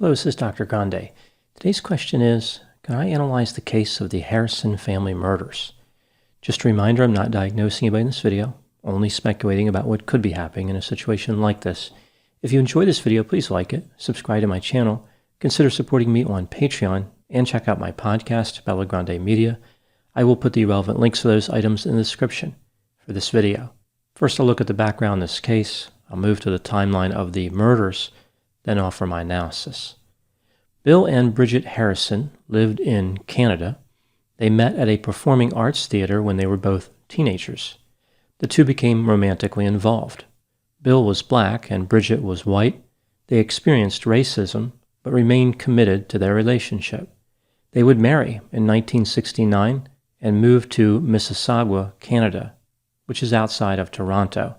Hello, this is Dr. Grande. Today's question is, can I analyze the case of the Harrison family murders? Just a reminder, I'm not diagnosing anybody in this video, only speculating about what could be happening in a situation like this. If you enjoyed this video, please like it, subscribe to my channel, consider supporting me on Patreon, and check out my podcast, Bella Grande Media. I will put the relevant links to those items in the description for this video. First, I'll look at the background in this case. I'll move to the timeline of the murders, then offer my analysis. Bill and Bridget Harrison lived in Canada. They met at a performing arts theater when they were both teenagers. The two became romantically involved. Bill was black and Bridget was white. They experienced racism, but remained committed to their relationship. They would marry in 1969 and move to Mississauga, Canada, which is outside of Toronto.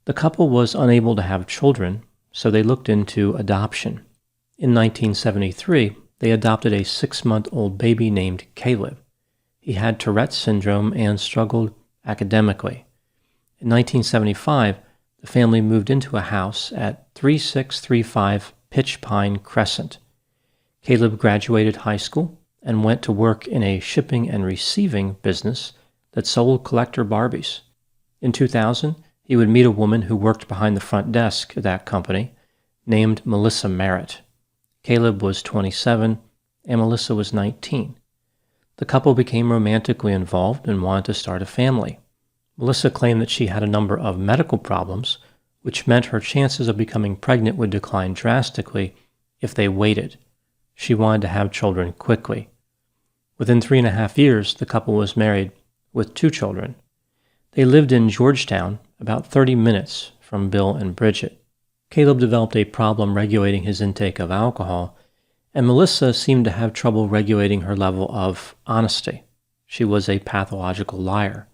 The couple was unable to have children, so they looked into adoption. In 1973, they adopted a 6-month-old baby named Caleb. He had Tourette's syndrome and struggled academically. In 1975, the family moved into a house at 3635 Pitch Pine Crescent. Caleb graduated high school and went to work in a shipping and receiving business that sold collector Barbies. In 2000, he would meet a woman who worked behind the front desk at that company, named Melissa Merritt. Caleb was 27 and Melissa was 19. The couple became romantically involved and wanted to start a family. Melissa claimed that she had a number of medical problems, which meant her chances of becoming pregnant would decline drastically if they waited. She wanted to have children quickly. Within 3.5 years, the couple was married with 2 children. They lived in Georgetown, about 30 minutes from Bill and Bridget. Caleb developed a problem regulating his intake of alcohol, and Melissa seemed to have trouble regulating her level of honesty. She was a pathological liar.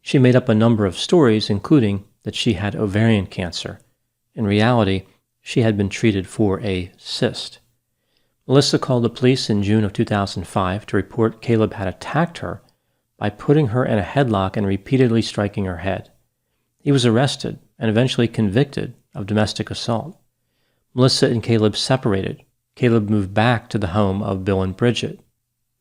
She made up a number of stories, including that she had ovarian cancer. In reality, she had been treated for a cyst. Melissa called the police in June of 2005 to report Caleb had attacked her by putting her in a headlock and repeatedly striking her head. He was arrested and eventually convicted of domestic assault. Melissa and Caleb separated. Caleb moved back to the home of Bill and Bridget.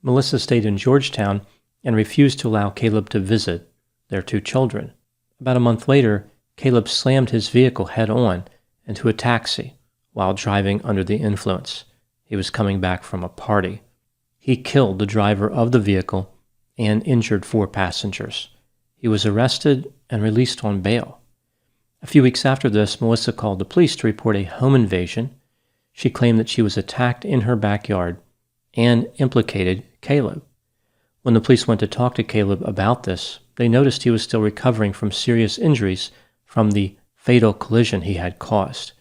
Melissa stayed in Georgetown and refused to allow Caleb to visit their 2 children. About a month later, Caleb slammed his vehicle head-on into a taxi while driving under the influence. He was coming back from a party. He killed the driver of the vehicle and injured 4 passengers. He was arrested and released on bail. A few weeks after this, Melissa called the police to report a home invasion. She claimed that she was attacked in her backyard and implicated Caleb. When the police went to talk to Caleb about this, they noticed he was still recovering from serious injuries from the fatal collision he had caused,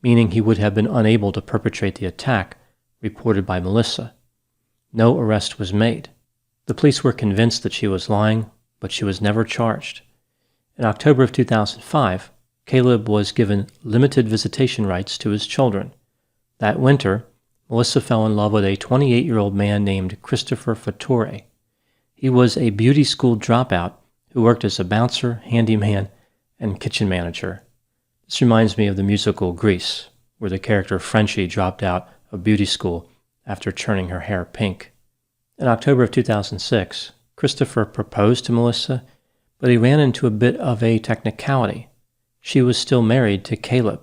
meaning he would have been unable to perpetrate the attack reported by Melissa. No arrest was made. The police were convinced that she was lying, but she was never charged. In October of 2005, Caleb was given limited visitation rights to his children. That winter, Melissa fell in love with a 28-year-old man named Christopher Fattore. He was a beauty school dropout who worked as a bouncer, handyman, and kitchen manager. This reminds me of the musical Grease, where the character Frenchie dropped out of beauty school after turning her hair pink. In October of 2006, Christopher proposed to Melissa, but he ran into a bit of a technicality. She was still married to Caleb.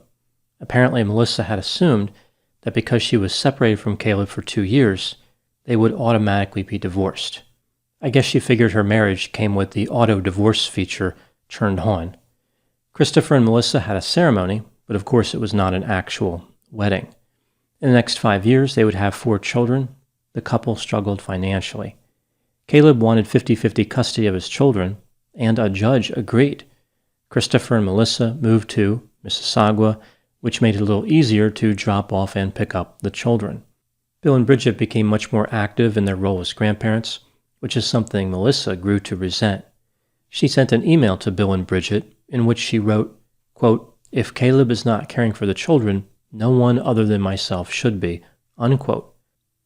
Apparently, Melissa had assumed that because she was separated from Caleb for 2 years, they would automatically be divorced. I guess she figured her marriage came with the auto-divorce feature turned on. Christopher and Melissa had a ceremony, but of course it was not an actual wedding. In the next 5 years, they would have 4 children. The couple struggled financially. Caleb wanted 50-50 custody of his children, and a judge agreed. Christopher and Melissa moved to Mississauga, which made it a little easier to drop off and pick up the children. Bill and Bridget became much more active in their role as grandparents, which is something Melissa grew to resent. She sent an email to Bill and Bridget in which she wrote, quote, "If Caleb is not caring for the children, no one other than myself should be," unquote.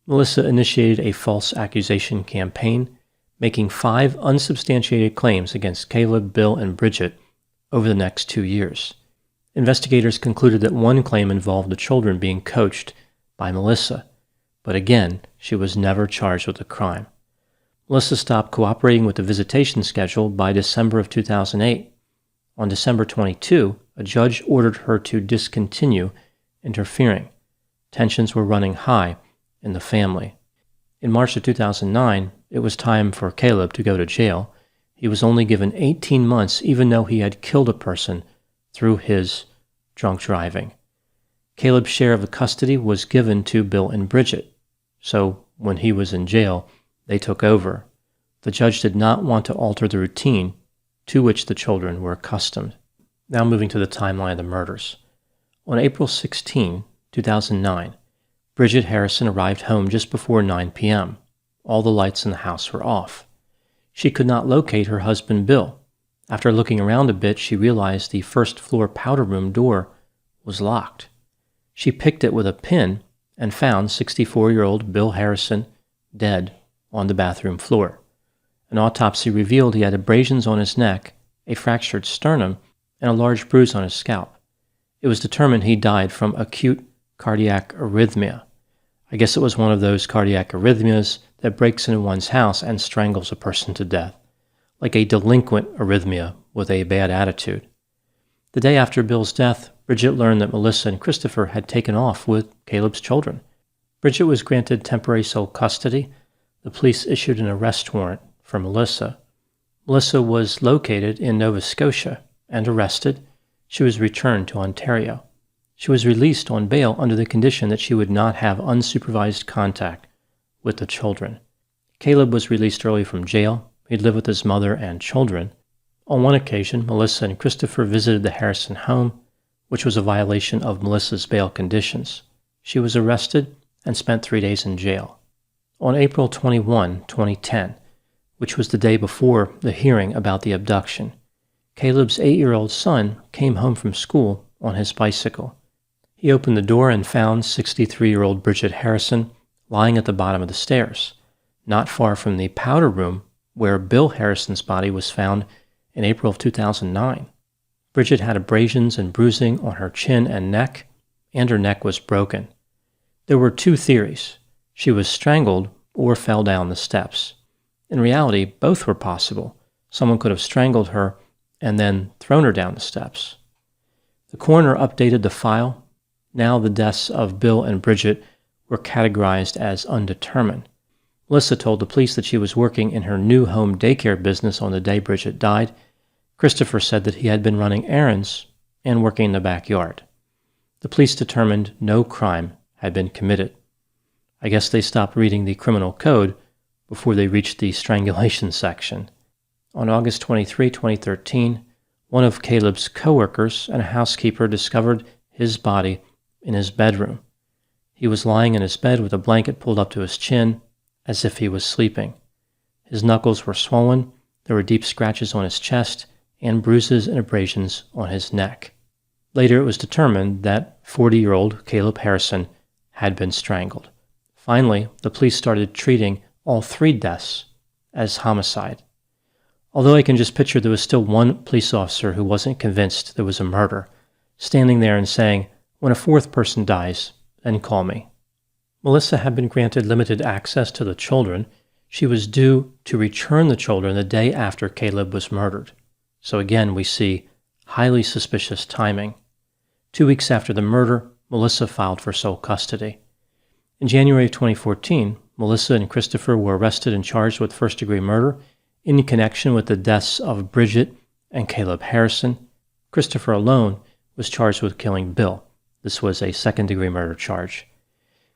Melissa initiated a false accusation campaign, making 5 unsubstantiated claims against Caleb, Bill, and Bridget over the next 2 years. Investigators concluded that one claim involved the children being coached by Melissa, but again, she was never charged with the crime. Melissa stopped cooperating with the visitation schedule by December of 2008. On December 22, a judge ordered her to discontinue interfering. Tensions were running high in the family. In March of 2009, it was time for Caleb to go to jail. He was only given 18 months, even though he had killed a person through his drunk driving. Caleb's share of the custody was given to Bill and Bridget, so when he was in jail, they took over. The judge did not want to alter the routine to which the children were accustomed. Now moving to the timeline of the murders. On April 16, 2009, Bridget Harrison arrived home just before 9 p.m. All the lights in the house were off. She could not locate her husband Bill. After looking around a bit, she realized the first-floor powder room door was locked. She picked it with a pin and found 64-year-old Bill Harrison dead on the bathroom floor. An autopsy revealed he had abrasions on his neck, a fractured sternum, and a large bruise on his scalp. It was determined he died from acute cardiac arrhythmia. I guess it was one of those cardiac arrhythmias that breaks into one's house and strangles a person to death, like a delinquent arrhythmia with a bad attitude. The day after Bill's death, Bridget learned that Melissa and Christopher had taken off with Caleb's children. Bridget was granted temporary sole custody. The police issued an arrest warrant for Melissa. Melissa was located in Nova Scotia and arrested. She was returned to Ontario. She was released on bail under the condition that she would not have unsupervised contact with the children. Caleb was released early from jail. He'd live with his mother and children. On one occasion, Melissa and Christopher visited the Harrison home, which was a violation of Melissa's bail conditions. She was arrested and spent 3 days in jail. On April 21, 2010, which was the day before the hearing about the abduction, Caleb's 8-year-old son came home from school on his bicycle. He opened the door and found 63-year-old Bridget Harrison lying at the bottom of the stairs, not far from the powder room where Bill Harrison's body was found in April of 2009. Bridget had abrasions and bruising on her chin and her neck was broken. There were 2 theories. She was strangled or fell down the steps. In reality, both were possible. Someone could have strangled her and then thrown her down the steps. The coroner updated the file. Now the deaths of Bill and Bridget were categorized as undetermined. Melissa told the police that she was working in her new home daycare business on the day Bridget died. Christopher said that he had been running errands and working in the backyard. The police determined no crime had been committed. I guess they stopped reading the criminal code before they reached the strangulation section. On August 23, 2013, one of Caleb's coworkers and a housekeeper discovered his body in his bedroom. He was lying in his bed with a blanket pulled up to his chin, as if he was sleeping. His knuckles were swollen, there were deep scratches on his chest, and bruises and abrasions on his neck. Later it was determined that 40-year-old Caleb Harrison had been strangled. Finally, the police started treating all 3 deaths as homicide. Although I can just picture there was still one police officer who wasn't convinced there was a murder, standing there and saying, "When a 4th person dies, then call me." Melissa had been granted limited access to the children. She was due to return the children the day after Caleb was murdered. So again, we see highly suspicious timing. 2 weeks after the murder, Melissa filed for sole custody. In January of 2014, Melissa and Christopher were arrested and charged with first-degree murder in connection with the deaths of Bridget and Caleb Harrison. Christopher alone was charged with killing Bill. This was a second-degree murder charge.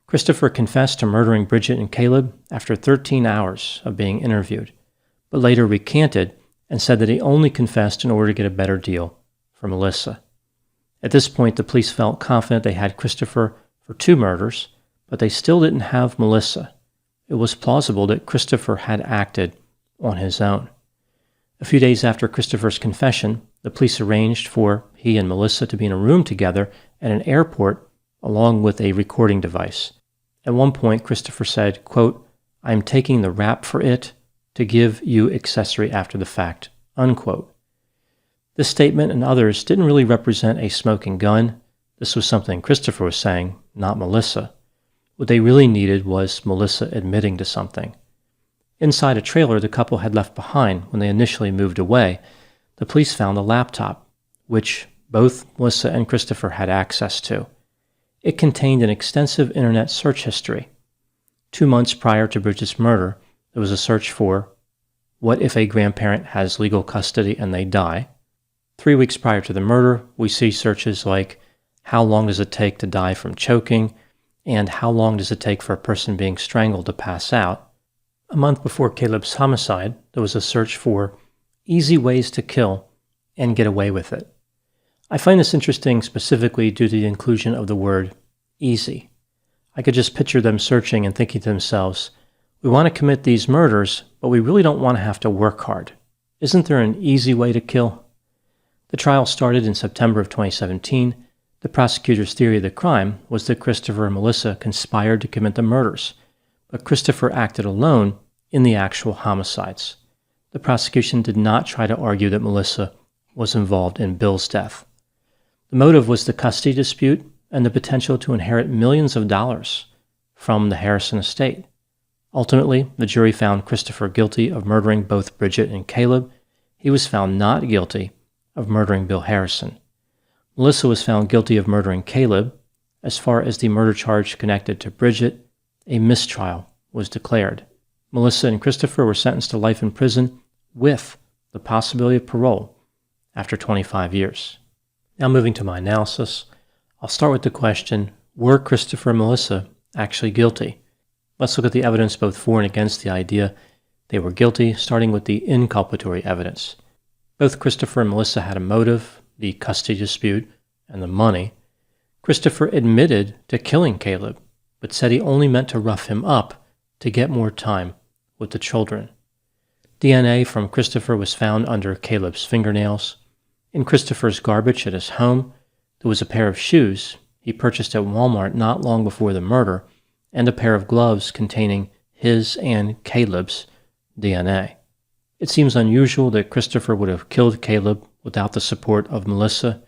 Christopher confessed to murdering Bridget and Caleb after 13 hours of being interviewed, but later recanted and said that he only confessed in order to get a better deal for Melissa. At this point, the police felt confident they had Christopher for 2 murders, but they still didn't have Melissa. It was plausible that Christopher had acted on his own. A few days after Christopher's confession, the police arranged for he and Melissa to be in a room together at an airport along with a recording device. At one point, Christopher said, quote, "I'm taking the rap for it to give you accessory after the fact," unquote. This statement and others didn't really represent a smoking gun. This was something Christopher was saying, not Melissa. What they really needed was Melissa admitting to something. Inside a trailer the couple had left behind when they initially moved away, the police found a laptop, which both Melissa and Christopher had access to. It contained an extensive internet search history. 2 months prior to Bridget's murder, there was a search for what if a grandparent has legal custody and they die. 3 weeks prior to the murder, we see searches like how long does it take to die from choking and how long does it take for a person being strangled to pass out. A month before Caleb's homicide, there was a search for easy ways to kill and get away with it. I find this interesting specifically due to the inclusion of the word easy. I could just picture them searching and thinking to themselves, we want to commit these murders, but we really don't want to have to work hard. Isn't there an easy way to kill? The trial started in September of 2017. The prosecutor's theory of the crime was that Christopher and Melissa conspired to commit the murders, but Christopher acted alone in the actual homicides. The prosecution did not try to argue that Melissa was involved in Bill's death. The motive was the custody dispute and the potential to inherit millions of dollars from the Harrison estate. Ultimately, the jury found Christopher guilty of murdering both Bridget and Caleb. He was found not guilty of murdering Bill Harrison. Melissa was found guilty of murdering Caleb. As far as the murder charge connected to Bridget, a mistrial was declared. Melissa and Christopher were sentenced to life in prison with the possibility of parole after 25 years. Now moving to my analysis, I'll start with the question, were Christopher and Melissa actually guilty? Let's look at the evidence both for and against the idea they were guilty, starting with the inculpatory evidence. Both Christopher and Melissa had a motive, the custody dispute, and the money. Christopher admitted to killing Caleb, but said he only meant to rough him up to get more time with the children. DNA from Christopher was found under Caleb's fingernails. In Christopher's garbage at his home, there was a pair of shoes he purchased at Walmart not long before the murder, and a pair of gloves containing his and Caleb's DNA. It seems unusual that Christopher would have killed Caleb without the support of Melissa,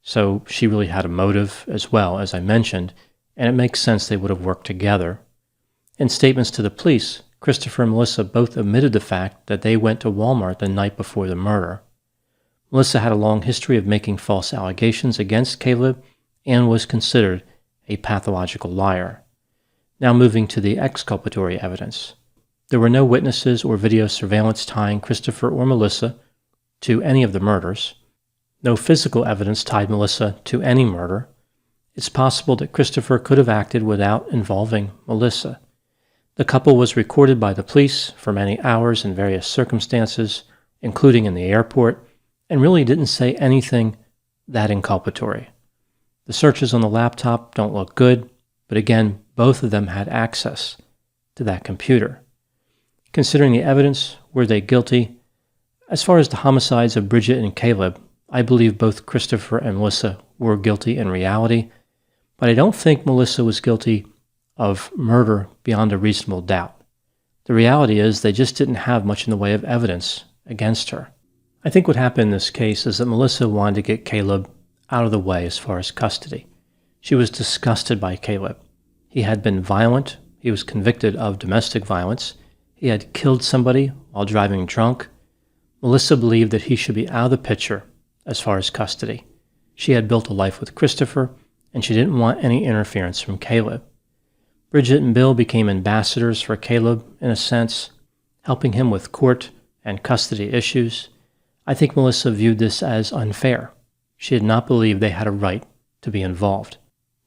so she really had a motive as well, as I mentioned, and it makes sense they would have worked together. In statements to the police, Christopher and Melissa both admitted the fact that they went to Walmart the night before the murder. Melissa had a long history of making false allegations against Caleb and was considered a pathological liar. Now moving to the exculpatory evidence. There were no witnesses or video surveillance tying Christopher or Melissa to any of the murders. No physical evidence tied Melissa to any murder. It's possible that Christopher could have acted without involving Melissa. The couple was recorded by the police for many hours in various circumstances, including in the airport, and really didn't say anything that inculpatory. The searches on the laptop don't look good, but again, both of them had access to that computer. Considering the evidence, were they guilty? As far as the homicides of Bridget and Caleb, I believe both Christopher and Melissa were guilty in reality, but I don't think Melissa was guilty of murder beyond a reasonable doubt. The reality is they just didn't have much in the way of evidence against her. I think what happened in this case is that Melissa wanted to get Caleb out of the way as far as custody. She was disgusted by Caleb. He had been violent. He was convicted of domestic violence. He had killed somebody while driving drunk. Melissa believed that he should be out of the picture as far as custody. She had built a life with Christopher, and she didn't want any interference from Caleb. Bridget and Bill became ambassadors for Caleb, in a sense, helping him with court and custody issues. I think Melissa viewed this as unfair. She did not believe they had a right to be involved.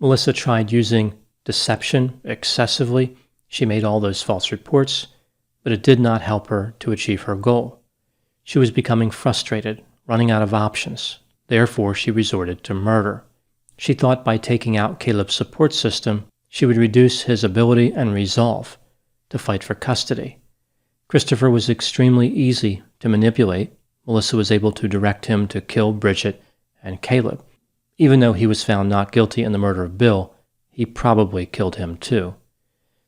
Melissa tried using deception excessively. She made all those false reports, but it did not help her to achieve her goal. She was becoming frustrated, running out of options. Therefore, she resorted to murder. She thought by taking out Caleb's support system, she would reduce his ability and resolve to fight for custody. Christopher was extremely easy to manipulate. Melissa was able to direct him to kill Bridget and Caleb. Even though he was found not guilty in the murder of Bill, he probably killed him too.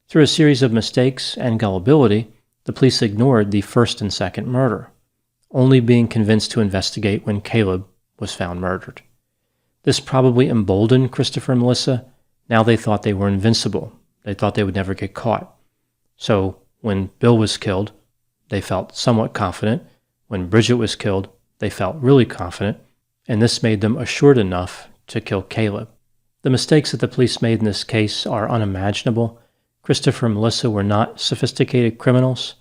Through a series of mistakes and gullibility, the police ignored the first and second murder, only being convinced to investigate when Caleb was found murdered. This probably emboldened Christopher and Melissa. Now they thought they were invincible. They thought they would never get caught. So when Bill was killed, they felt somewhat confident. When Bridget was killed, they felt really confident, and this made them assured enough to kill Caleb. The mistakes that the police made in this case are unimaginable. Christopher and Melissa were not sophisticated criminals.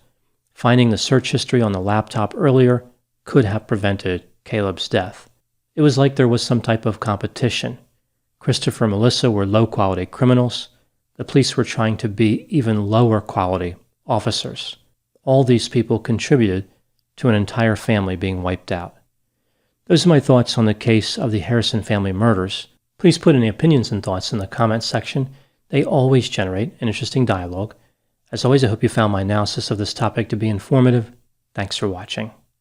Finding the search history on the laptop earlier could have prevented Caleb's death. It was like there was some type of competition. Christopher and Melissa were low-quality criminals. The police were trying to be even lower-quality officers. All these people contributed to an entire family being wiped out. Those are my thoughts on the case of the Harrison family murders. Please put any opinions and thoughts in the comments section. They always generate an interesting dialogue. As always, I hope you found my analysis of this topic to be informative. Thanks for watching.